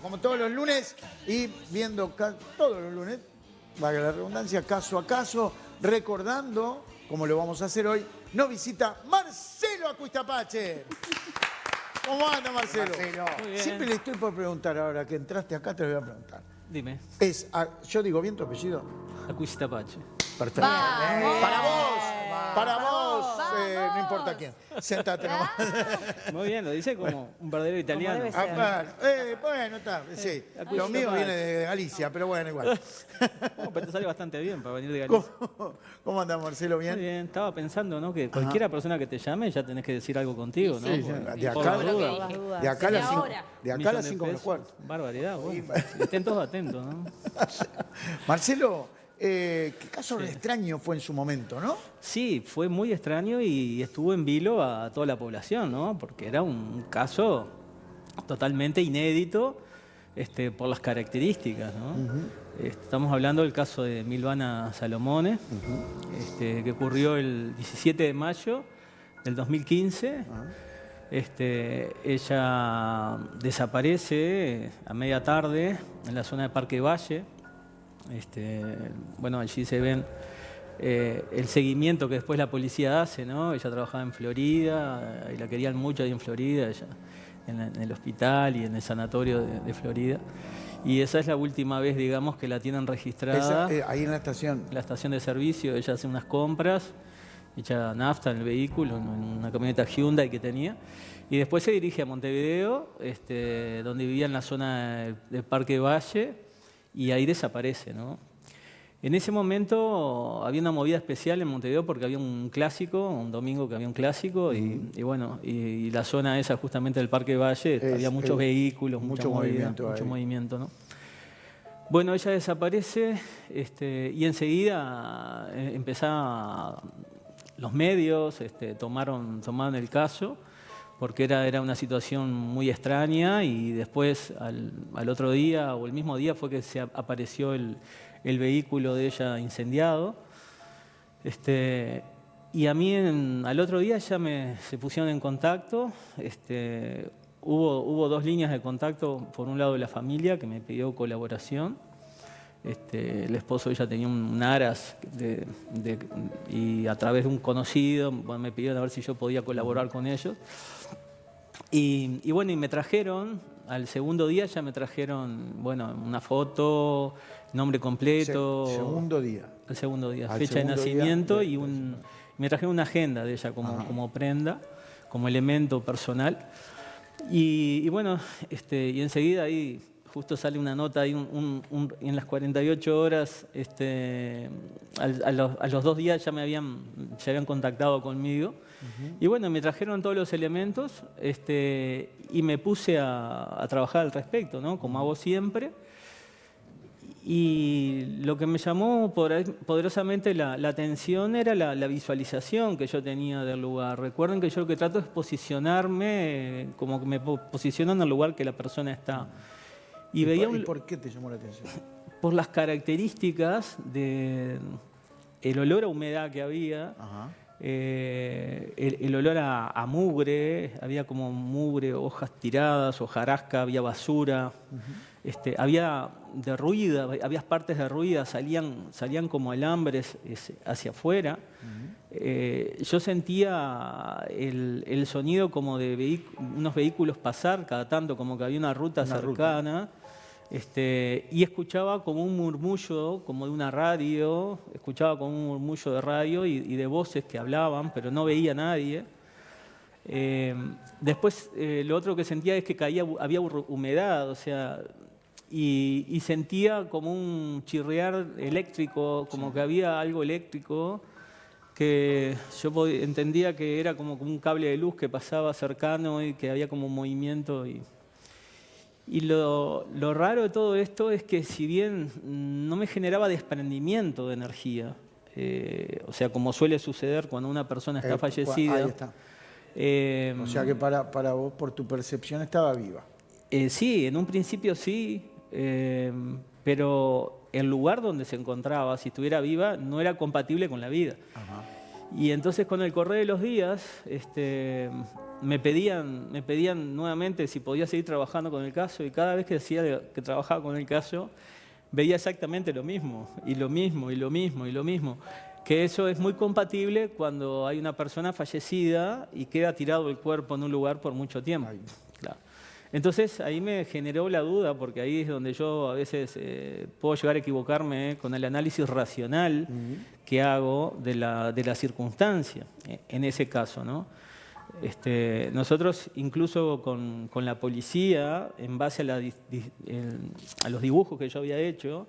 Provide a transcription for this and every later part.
como todos los lunes, y viendo todos los lunes, valga la redundancia, caso a caso, recordando, como lo vamos a hacer hoy, nos visita Marcelo Acuistapache. ¿Cómo anda, Marcelo? Muy bien. Siempre le estoy por preguntar, ahora que entraste acá, te lo voy a preguntar. Dime. Yo digo bien tu apellido. Acuistapache. Perfecto. Vamos. Para vos, no importa quién. Sentate nomás. Muy bien, lo dice como un verdadero italiano. debe ser. Bueno, está, sí. Acuistapache. Lo mío viene de Galicia, pero bueno, igual. Oh, pero te sale bastante bien para venir de Galicia. ¿Cómo andás, Marcelo? Muy ¿Bien? bien, estaba pensando, ¿no? Que cualquiera persona que te llame ya tenés que decir algo contigo, ¿no? Sí, Porque de por acá, las dudas. Las dudas. de acá a De las 5 ahora. de acá a Millón las de 5 menos pesos. cuarto. Barbaridad, bueno. Estén todos atentos, ¿no? Marcelo, qué caso extraño fue en su momento, ¿no? Sí, fue muy extraño y estuvo en vilo a toda la población, ¿no? Porque era un caso totalmente inédito por las características, ¿no? Estamos hablando del caso de Milvana Salomone, que ocurrió el 17 de mayo del 2015. Ella desaparece a media tarde en la zona de Parque Valle. Bueno, allí se ven el seguimiento que después la policía hace, ¿no? Ella trabajaba en Florida y la querían mucho ahí en Florida, ella en el hospital y en el sanatorio de Florida. Y esa es la última vez, digamos, que la tienen registrada. Ahí en la estación. En la estación de servicio, ella hace unas compras, echa nafta en el vehículo, en una camioneta Hyundai que tenía. Y después se dirige a Montevideo, donde vivía en la zona del Parque Valle, y ahí desaparece, ¿no? En ese momento había una movida especial en Montevideo porque había un clásico, un domingo que había un clásico, y bueno, y la zona esa justamente del Parque Valle, había muchos vehículos, mucho mucha movida, movimiento mucho ahí. movimiento, ¿no? Bueno, ella desaparece y enseguida empezaron los medios, tomaron el caso porque era una situación muy extraña y después al otro día o el mismo día fue que se apareció el vehículo de ella incendiado. Y a mí al otro día ya se pusieron en contacto. Hubo dos líneas de contacto, por un lado de la familia que me pidió colaboración. El esposo de ella tenía un Aras y a través de un conocido me pidieron a ver si yo podía colaborar con ellos. Y bueno, y me trajeron, al segundo día ya me trajeron, bueno, una foto, nombre completo. Segundo día. El segundo día, Al fecha de segundo nacimiento día, y me trajeron una agenda de ella como prenda, como elemento personal. Y bueno, y enseguida ahí justo sale una nota ahí en las 48 horas, a los 2 días ya se habían contactado conmigo. Y bueno, me trajeron todos los elementos y me puse a trabajar al respecto, ¿no? Como hago siempre. Y lo que me llamó poderosamente la atención era la visualización que yo tenía del lugar. Recuerden que yo lo que trato es posicionarme como que me posiciono en el lugar que la persona está. ¿Y por qué te llamó la atención? Por las características del olor a humedad que había, el olor a mugre, había como mugre, hojas tiradas, hojarasca, había basura. Había había partes derruidas, salían como alambres hacia afuera. Yo sentía el sonido como de unos vehículos pasar cada tanto, como que había una ruta cercana. Y escuchaba como un murmullo, como de una radio, escuchaba como un murmullo de radio y de voces que hablaban, pero no veía a nadie. Después lo otro que sentía es que había humedad, o sea, y sentía como un chirriar eléctrico, como que había algo eléctrico que yo entendía que era como un cable de luz que pasaba cercano y que había como un movimiento. Y lo raro de todo esto es que si bien no me generaba desprendimiento de energía, o sea, como suele suceder cuando una persona está fallecida. Ahí está. O sea que para vos, por tu percepción, estaba viva. Sí, en un principio sí, pero el lugar donde se encontraba, si estuviera viva, no era compatible con la vida. Y entonces con el correr de los días, me pedían nuevamente si podía seguir trabajando con el caso, y cada vez que trabajaba con el caso veía exactamente lo mismo, y lo mismo, y lo mismo, y lo mismo. Que eso es muy compatible cuando hay una persona fallecida y queda tirado el cuerpo en un lugar por mucho tiempo. Claro. Entonces ahí me generó la duda, porque ahí es donde yo a veces puedo llegar a equivocarme con el análisis racional que hago de la circunstancia, en ese caso, ¿no? Nosotros incluso con la policía, en base a los dibujos que yo había hecho,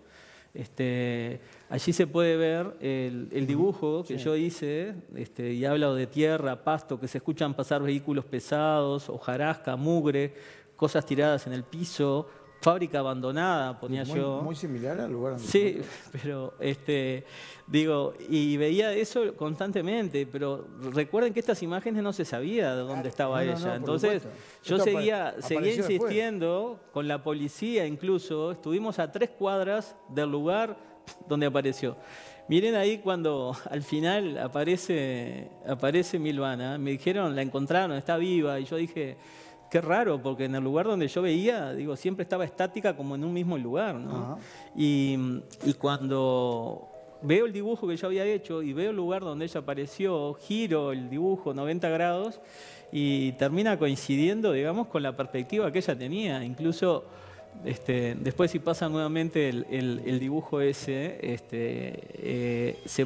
allí se puede ver el dibujo que yo hice, y hablo de tierra, pasto, que se escuchan pasar vehículos pesados, hojarasca, mugre, cosas tiradas en el piso, fábrica abandonada, ponía yo. Muy similar al lugar donde... Sí, pero digo, y veía eso constantemente, pero recuerden que estas imágenes no se sabía de dónde estaba ella. Entonces, yo seguía insistiendo con la policía, incluso estuvimos a 3 cuadras del lugar donde apareció. Miren ahí cuando al final aparece Milvana, me dijeron, la encontraron, está viva, y yo dije, qué raro, porque en el lugar donde yo veía, digo, siempre estaba estática como en un mismo lugar, ¿no? Y cuando veo el dibujo que yo había hecho y veo el lugar donde ella apareció, giro el dibujo 90 grados y termina coincidiendo, digamos, con la perspectiva que ella tenía. Incluso después, si pasa nuevamente el dibujo ese, se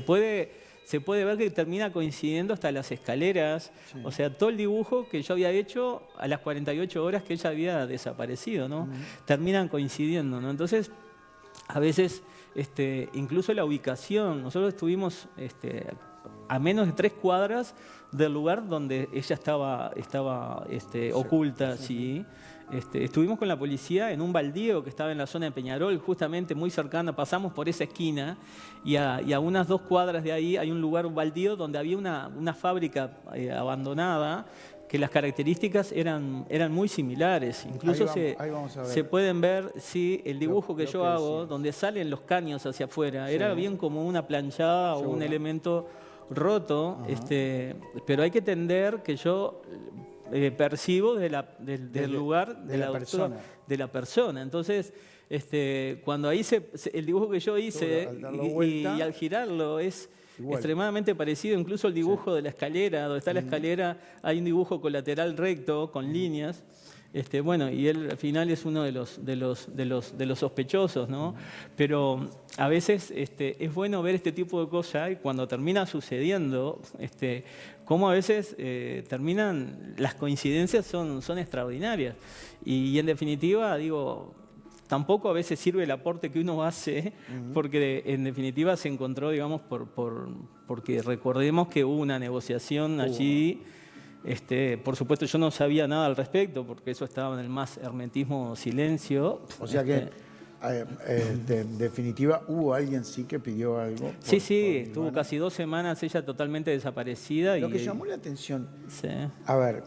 puede ver que termina coincidiendo hasta las escaleras, o sea, todo el dibujo que yo había hecho a las 48 horas que ella había desaparecido, ¿no? Terminan coincidiendo, ¿no? Entonces, a veces, incluso la ubicación, nosotros estuvimos a menos de 3 cuadras del lugar donde ella estaba oculta, sí. Estuvimos con la policía en un baldío que estaba en la zona de Peñarol, justamente muy cercana, pasamos por esa esquina y a unas 2 cuadras de ahí hay un lugar, un baldío, donde había una fábrica abandonada, que las características eran muy similares. Incluso se pueden ver, sí, el dibujo que yo hago, donde salen los caños hacia afuera, era bien como una planchada o un elemento roto, pero hay que entender que yo... percibo del lugar de la persona. Entonces, cuando ahí el dibujo que yo hice y al girarlo es igual, extremadamente parecido, incluso el dibujo de la escalera, donde está la escalera, hay un dibujo colateral recto con líneas. Bueno, y él al final es uno de los sospechosos, ¿no? Pero a veces es bueno ver este tipo de cosas, y cuando termina sucediendo, cómo a veces terminan, las coincidencias son extraordinarias. Y en definitiva, digo, tampoco a veces sirve el aporte que uno hace, porque en definitiva se encontró, digamos, porque recordemos que hubo una negociación allí. Por supuesto, yo no sabía nada al respecto, porque eso estaba en el más hermetismo silencio. O sea que, en definitiva, hubo alguien sí que pidió algo. Sí, estuvo casi 2 semanas ella totalmente desaparecida. Lo que llamó la atención, sí. A ver,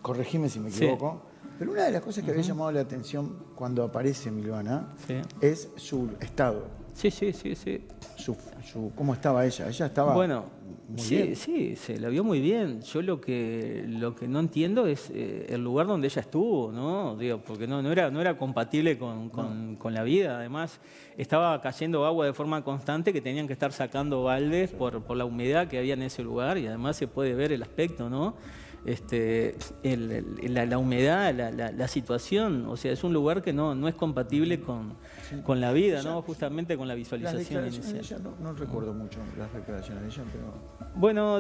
corregime si me equivoco, pero una de las cosas que había llamado la atención cuando aparece Milvana es su estado. Sí. ¿Cómo estaba ella? Ella estaba... Bueno, muy bien. Sí, se la vio muy bien. Yo lo que no entiendo es el lugar donde ella estuvo, ¿no? Digo, porque no era compatible con la vida. Además, estaba cayendo agua de forma constante, que tenían que estar sacando baldes por la humedad que había en ese lugar, y además se puede ver el aspecto, ¿no? La humedad, la situación, o sea, es un lugar que no es compatible con la vida, ¿no? Justamente con la visualización inicial. Ella, no recuerdo mucho las declaraciones de ella, pero... Bueno,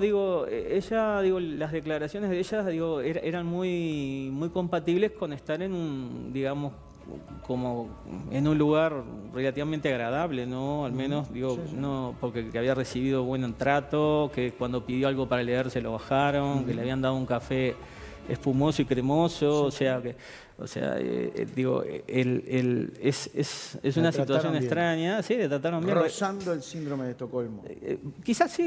las declaraciones de ella, eran muy compatibles con estar en un, digamos, como en un lugar relativamente agradable, ¿no? Al menos, no, porque que había recibido buen trato, que cuando pidió algo para leer se lo bajaron, que le habían dado un café espumoso y cremoso, es una situación extraña. Sí, le trataron bien. Rozando el síndrome de Estocolmo. Quizás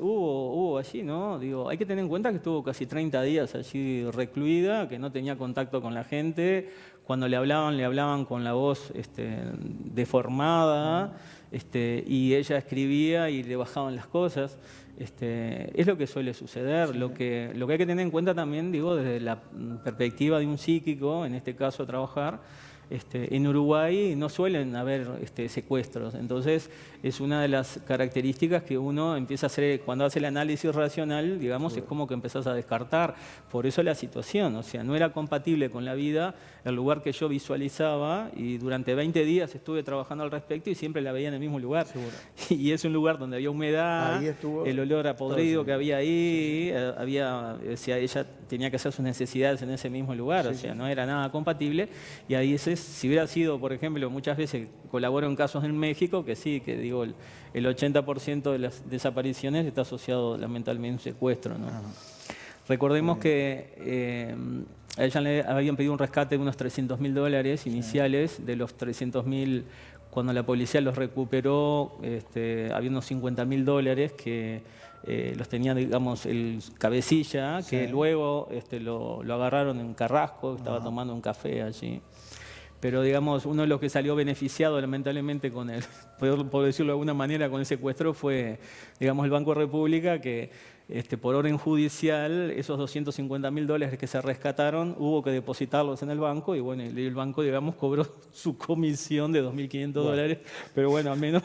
hubo allí, ¿no? Hay que tener en cuenta que estuvo casi 30 días allí recluida, que no tenía contacto con la gente. Cuando le hablaban con la voz deformada, y ella escribía y le bajaban las cosas. Es lo que suele suceder. Lo que hay que tener en cuenta también, digo, desde la perspectiva de un psíquico, en este caso trabajar, en Uruguay no suelen haber secuestros. Entonces, es una de las características que uno empieza a hacer cuando hace el análisis racional, digamos, es como que empezás a descartar. Por eso la situación, o sea, no era compatible con la vida el lugar que yo visualizaba, y durante 20 días estuve trabajando al respecto y siempre la veía en el mismo lugar. Seguro. Y es un lugar donde había humedad, el olor a podrido que había ahí, o sea, ella tenía que hacer sus necesidades en ese mismo lugar, o sea, no era nada compatible. Y ahí si hubiera sido, por ejemplo, muchas veces colaboro en casos en México, que sí, que digo, el 80% de las desapariciones está asociado lamentablemente a un secuestro, ¿no? Recordemos que a ella le habían pedido un rescate de unos $300.000 iniciales. De los $300.000, cuando la policía los recuperó, había unos $50.000 que los tenía, digamos, el cabecilla, que luego lo agarraron en Carrasco, estaba tomando un café allí. Pero, digamos, uno de los que salió beneficiado lamentablemente con el, por decirlo de alguna manera, con el secuestro fue, digamos, el Banco República, que por orden judicial, esos $250.000 que se rescataron, hubo que depositarlos en el banco, y bueno, el banco, digamos, cobró su comisión de $2.500, pero bueno, al menos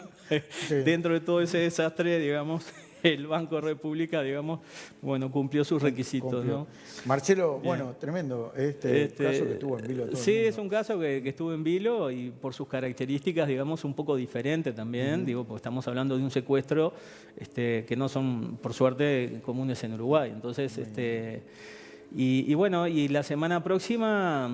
dentro de todo ese desastre, digamos, el Banco República, digamos, bueno, cumplió sus requisitos, ¿no? Marcelo, bueno, tremendo caso que estuvo en vilo. Sí, es un caso que estuvo en vilo, y por sus características, digamos, un poco diferente también, digo, porque estamos hablando de un secuestro que no son, por suerte, comunes en Uruguay. Entonces, y bueno, y la semana próxima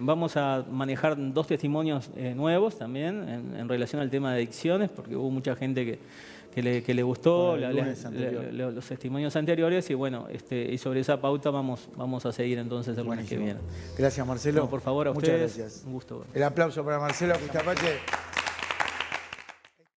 vamos a manejar 2 testimonios nuevos también en relación al tema de adicciones, porque hubo mucha gente que le gustó los testimonios anteriores, y bueno, y sobre esa pauta vamos a seguir entonces el lunes que viene. Gracias, Marcelo. No, por favor, a muchas ustedes. Gracias. Un gusto. El aplauso para Marcelo Acuistapache.